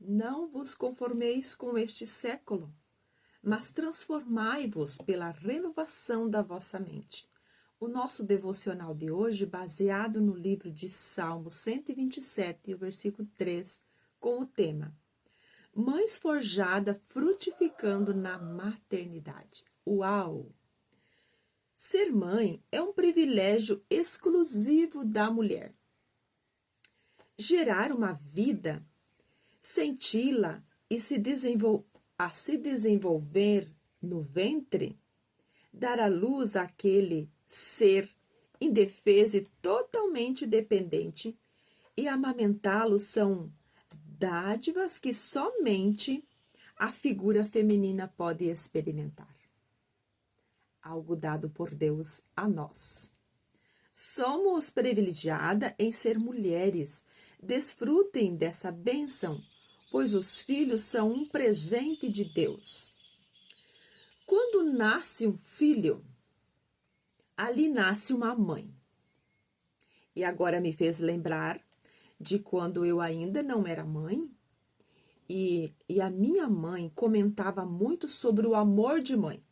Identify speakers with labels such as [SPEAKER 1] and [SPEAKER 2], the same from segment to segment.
[SPEAKER 1] Não vos conformeis com este século, mas transformai-vos pela renovação da vossa mente. O nosso devocional de hoje, baseado no livro de Salmos 127, o versículo 3, com o tema Mães forjada frutificando na maternidade. Uau! Ser mãe é um privilégio exclusivo da mulher. Gerar uma vida, senti-la e se desenvolver no ventre, dar à luz àquele ser indefeso e totalmente dependente, e amamentá-lo são dádivas que somente a figura feminina pode experimentar. Algo dado por Deus a nós. Somos privilegiadas em ser mulheres. Desfrutem dessa bênção, pois os filhos são um presente de Deus. Quando nasce um filho, ali nasce uma mãe. E agora me fez lembrar de quando eu ainda não era mãe, e a minha mãe comentava muito sobre o amor de mãe.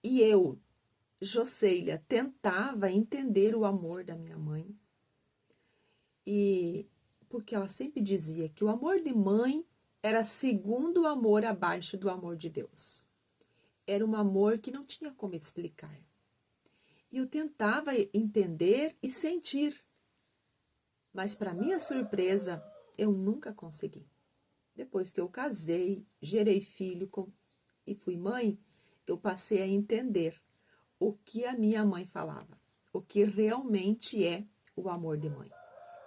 [SPEAKER 1] E eu, Jocélia, tentava entender o amor da minha mãe. E porque ela sempre dizia que o amor de mãe era segundo amor abaixo do amor de Deus. Era um amor que não tinha como explicar. E eu tentava entender e sentir. Mas, para minha surpresa, eu nunca consegui. Depois que eu casei, gerei filho e fui mãe, eu passei a entender o que a minha mãe falava. O que realmente é o amor de mãe.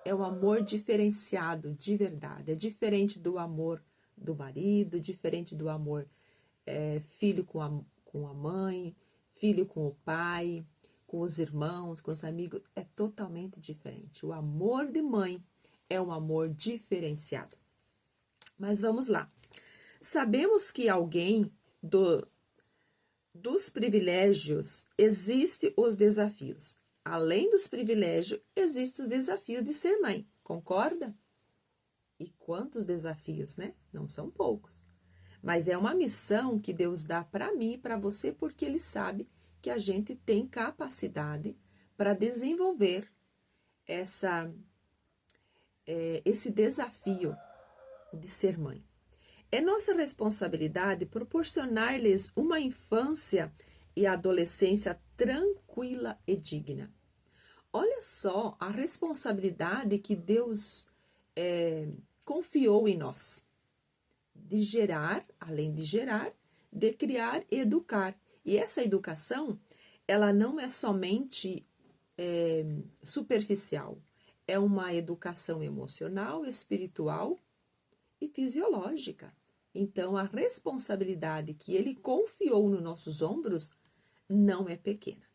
[SPEAKER 1] É um amor diferenciado, de verdade. É diferente do amor do marido, diferente do amor filho com a mãe, filho com o pai, com os irmãos, com os amigos. É totalmente diferente. O amor de mãe é um amor diferenciado. Mas vamos lá. Sabemos que alguém dos privilégios existem os desafios. Além dos privilégios, existem os desafios de ser mãe. Concorda? E quantos desafios, né? Não são poucos. Mas é uma missão que Deus dá para mim e para você, porque Ele sabe que a gente tem capacidade para desenvolver esse desafio de ser mãe. É nossa responsabilidade proporcionar-lhes uma infância e adolescência tranquila e digna. Olha só a responsabilidade que Deus confiou em nós. De gerar, além de gerar, de criar e educar. E essa educação, ela não é somente superficial. É uma educação emocional, espiritual e fisiológica. Então, a responsabilidade que Ele confiou nos nossos ombros não é pequena.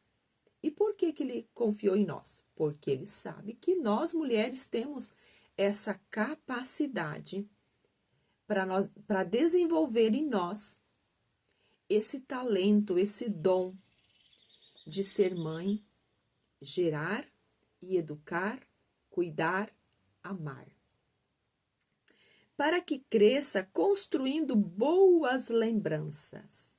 [SPEAKER 1] E por que Ele confiou em nós? Porque Ele sabe que nós, mulheres, temos essa capacidade para desenvolver em nós esse talento, esse dom de ser mãe, gerar e educar, cuidar, amar. Para que cresça construindo boas lembranças.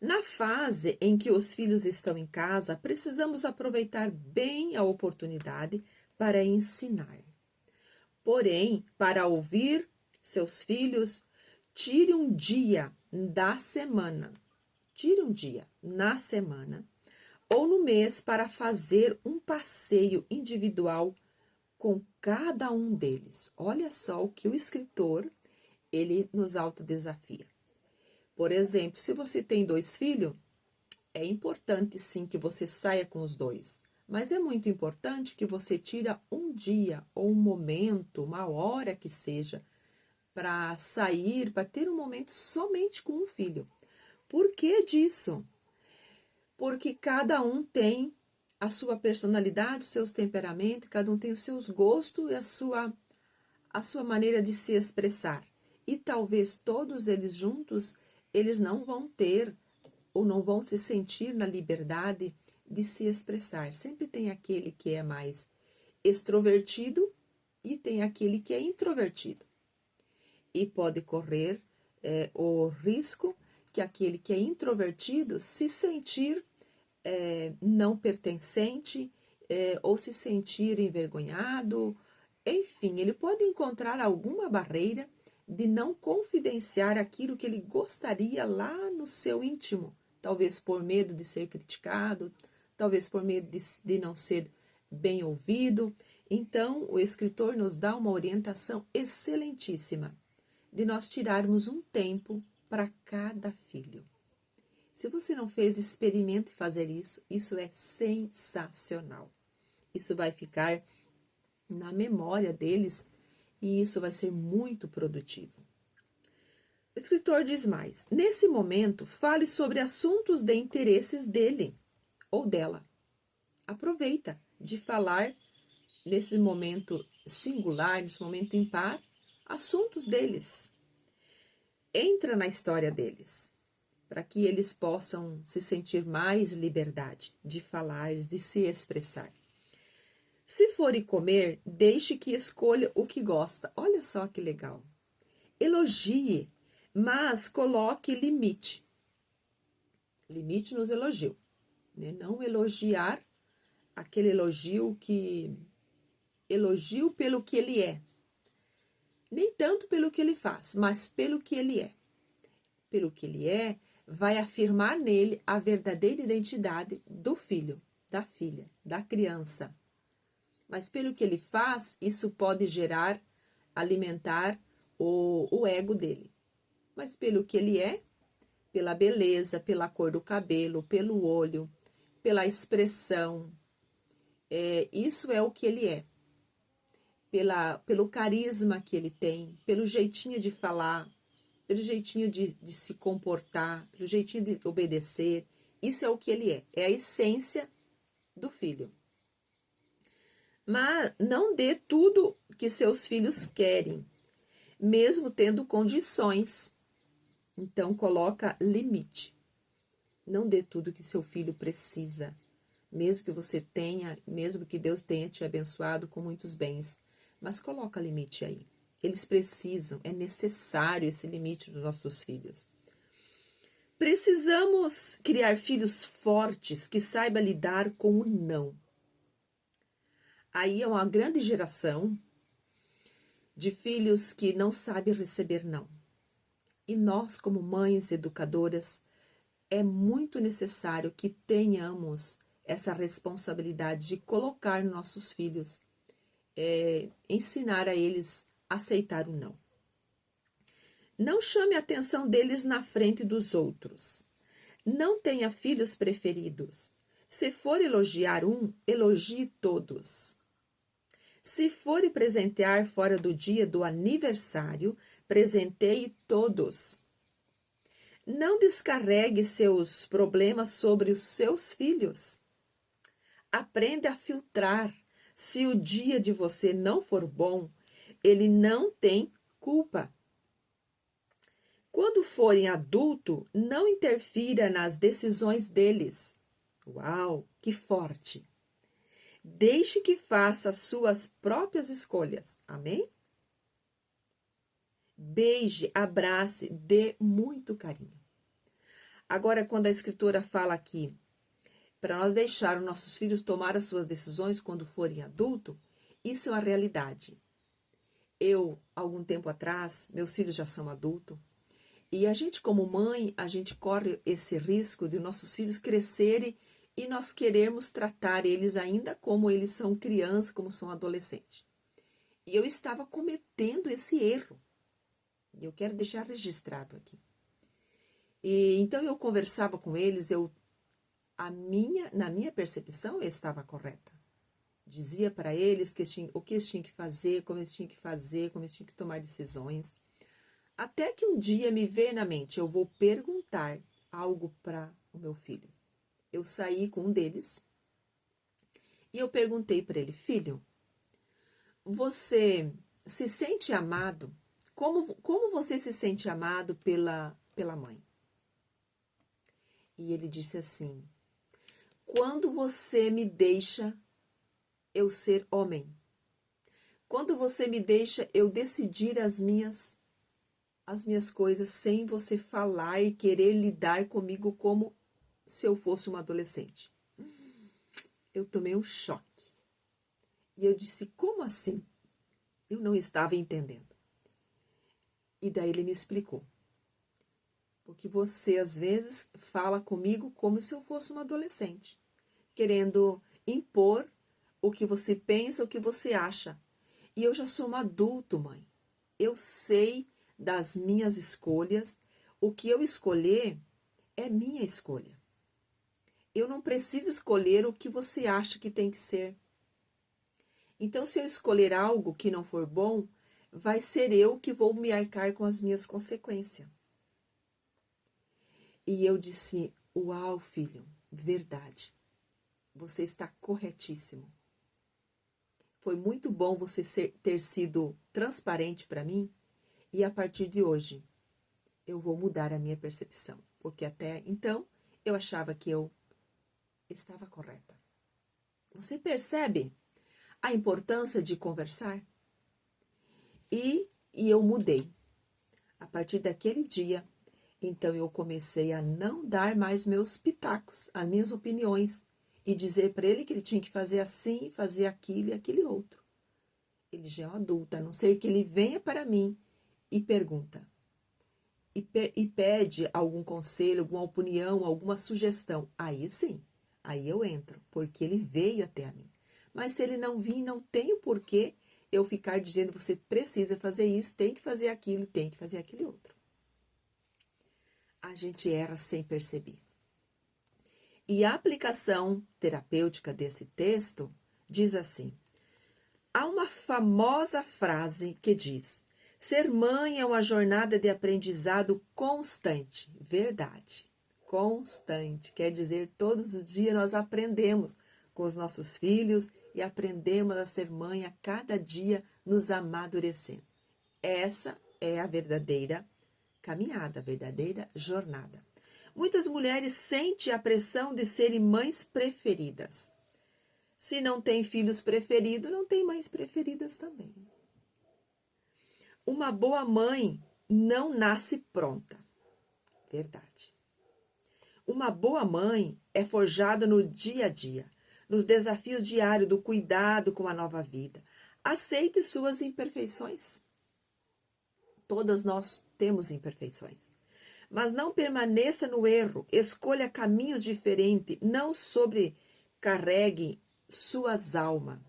[SPEAKER 1] Na fase em que os filhos estão em casa, precisamos aproveitar bem a oportunidade para ensinar. Porém, para ouvir seus filhos, tire um dia da semana, ou no mês para fazer um passeio individual com cada um deles. Olha só o que o escritor, ele nos autodesafia. Por exemplo, se você tem 2 filhos, é importante sim que você saia com os 2. Mas é muito importante que você tire um dia ou um momento, uma hora que seja, para sair, para ter um momento somente com um filho. Por que disso? Porque cada um tem a sua personalidade, os seus temperamentos, cada um tem os seus gostos e a sua maneira de se expressar. E talvez todos eles juntos, eles não vão ter ou não vão se sentir na liberdade de se expressar. Sempre tem aquele que é mais extrovertido e tem aquele que é introvertido. e pode correr o risco que aquele que é introvertido se sentir não pertencente ou se sentir envergonhado. Enfim, ele pode encontrar alguma barreira de não confidenciar aquilo que ele gostaria lá no seu íntimo, talvez por medo de ser criticado, talvez por medo de não ser bem ouvido. Então, o escritor nos dá uma orientação excelentíssima de nós tirarmos um tempo para cada filho. Se você não fez, experimente fazer isso. Isso é sensacional. Isso vai ficar na memória deles e isso vai ser muito produtivo. O escritor diz mais: nesse momento, fale sobre assuntos de interesses dele ou dela. Aproveita de falar nesse momento singular, nesse momento impar, assuntos deles. Entra na história deles, para que eles possam se sentir mais liberdade de falar, de se expressar. Se for ir comer, deixe que escolha o que gosta. Olha só que legal. Elogie, mas coloque limite. Limite nos elogios, né? Não elogiar aquele elogio pelo que ele é. Nem tanto pelo que ele faz, mas pelo que ele é. Pelo que ele é, vai afirmar nele a verdadeira identidade do filho, da filha, da criança. Mas pelo que ele faz, isso pode alimentar o ego dele. Mas pelo que ele é, pela beleza, pela cor do cabelo, pelo olho, pela expressão, isso é o que ele é. Pelo carisma que ele tem, pelo jeitinho de falar, pelo jeitinho de se comportar, pelo jeitinho de obedecer. Isso é o que ele é a essência do filho. Mas não dê tudo que seus filhos querem, mesmo tendo condições. Então, coloca limite. Não dê tudo que seu filho precisa, mesmo que você tenha, mesmo que Deus tenha te abençoado com muitos bens. Mas coloca limite aí. Eles precisam, é necessário esse limite dos nossos filhos. Precisamos criar filhos fortes que saibam lidar com o não. Aí é uma grande geração de filhos que não sabem receber não. E nós, como mães educadoras, é muito necessário que tenhamos essa responsabilidade de colocar nossos filhos, ensinar a eles a aceitar o não. Não chame a atenção deles na frente dos outros. Não tenha filhos preferidos. Se for elogiar um, elogie todos. Se for presentear fora do dia do aniversário, presenteie todos. Não descarregue seus problemas sobre os seus filhos. Aprenda a filtrar. Se o dia de você não for bom, ele não tem culpa. Quando forem adulto, não interfira nas decisões deles. Uau, que forte! Deixe que faça suas próprias escolhas. Amém? Beije, abrace, dê muito carinho. Agora, quando a escritora fala aqui, para nós deixar os nossos filhos tomar as suas decisões quando forem adulto, isso é uma realidade. Eu, algum tempo atrás, meus filhos já são adultos, e a gente, como mãe, a gente corre esse risco de nossos filhos crescerem e nós queremos tratar eles ainda como eles são crianças, como são adolescentes. E eu estava cometendo esse erro. E eu quero deixar registrado aqui. E então eu conversava com eles, na minha percepção, eu estava correta. Dizia para eles o que eles tinham que fazer, como eles tinham que fazer, como eles tinham que tomar decisões. Até que um dia me veio na mente, eu vou perguntar algo para o meu filho. Eu saí com um deles e eu perguntei para ele: filho, você se sente amado? Como você se sente amado pela mãe? E ele disse assim: quando você me deixa eu ser homem. Quando você me deixa eu decidir as minhas as minhas coisas sem você falar e querer lidar comigo como se eu fosse uma adolescente. Eu tomei um choque. E eu disse, como assim? Eu não estava entendendo. E daí ele me explicou. Porque você, às vezes, fala comigo como se eu fosse uma adolescente, querendo impor o que você pensa, o que você acha. E eu já sou um adulto, mãe. Eu sei das minhas escolhas. O que eu escolher é minha escolha. Eu não preciso escolher o que você acha que tem que ser. Então, se eu escolher algo que não for bom, vai ser eu que vou me arcar com as minhas consequências. E eu disse, uau, filho, verdade. Você está corretíssimo. Foi muito bom você ter sido transparente para mim e a partir de hoje eu vou mudar a minha percepção. Porque até então eu achava que eu estava correta. Você percebe a importância de conversar? E eu mudei. A partir daquele dia, então eu comecei a não dar mais meus pitacos, as minhas opiniões, e dizer para ele que ele tinha que fazer assim, fazer aquilo e aquele outro. Ele já é um adulto, a não ser que ele venha para mim e pergunta. E pede algum conselho, alguma opinião, alguma sugestão. Aí sim, aí eu entro, porque ele veio até a mim. Mas se ele não vir, não tem o porquê eu ficar dizendo, você precisa fazer isso, tem que fazer aquilo, tem que fazer aquele outro. A gente erra sem perceber. E a aplicação terapêutica desse texto diz assim, há uma famosa frase que diz, ser mãe é uma jornada de aprendizado constante. Verdade, constante, quer dizer, todos os dias nós aprendemos com os nossos filhos e aprendemos a ser mãe a cada dia nos amadurecendo. Essa é a verdadeira caminhada, a verdadeira jornada. Muitas mulheres sentem a pressão de serem mães preferidas. Se não tem filhos preferidos, não tem mães preferidas também. Uma boa mãe não nasce pronta. Verdade. Uma boa mãe é forjada no dia a dia, nos desafios diários do cuidado com a nova vida. Aceite suas imperfeições. Todas nós temos imperfeições. Mas não permaneça no erro, escolha caminhos diferentes, não sobrecarregue suas almas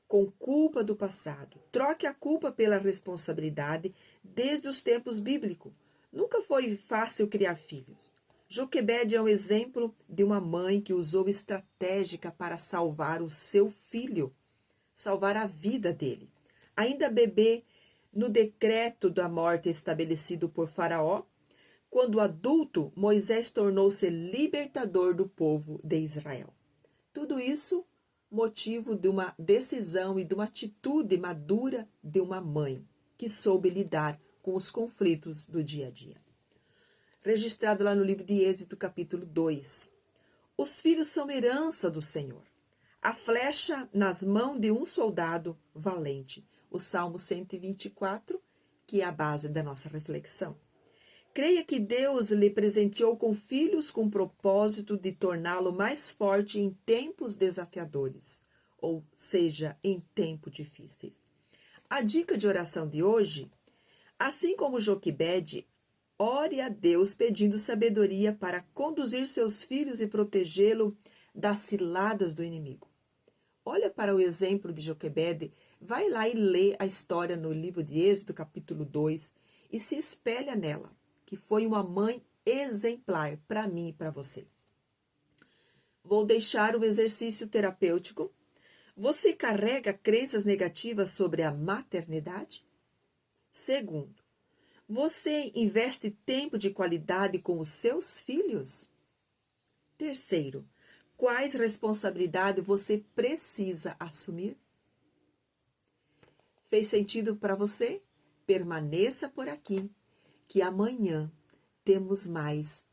[SPEAKER 1] com culpa do passado. Troque a culpa pela responsabilidade desde os tempos bíblicos. Nunca foi fácil criar filhos. Joquebede é um exemplo de uma mãe que usou estratégia para salvar o seu filho, salvar a vida dele. Ainda bebê, no decreto da morte estabelecido por Faraó, quando adulto, Moisés tornou-se libertador do povo de Israel. Tudo isso motivo de uma decisão e de uma atitude madura de uma mãe que soube lidar com os conflitos do dia a dia. Registrado lá no livro de Êxodo, capítulo 2. Os filhos são herança do Senhor. A flecha nas mãos de um soldado valente. O Salmo 124, que é a base da nossa reflexão. Creia que Deus lhe presenteou com filhos com o propósito de torná-lo mais forte em tempos desafiadores, ou seja, em tempos difíceis. A dica de oração de hoje, assim como Joquebede, ore a Deus pedindo sabedoria para conduzir seus filhos e protegê-lo das ciladas do inimigo. Olha para o exemplo de Joquebede, vai lá e lê a história no livro de Êxodo, capítulo 2, e se espelha nela, que foi uma mãe exemplar para mim e para você. Vou deixar um exercício terapêutico. Você carrega crenças negativas sobre a maternidade? Segundo, você investe tempo de qualidade com os seus filhos? Terceiro, quais responsabilidades você precisa assumir? Fez sentido para você? Permaneça por aqui, que amanhã temos mais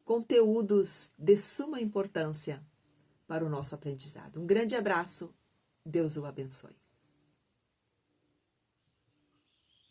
[SPEAKER 1] conteúdos de suma importância para o nosso aprendizado. Um grande abraço, Deus o abençoe.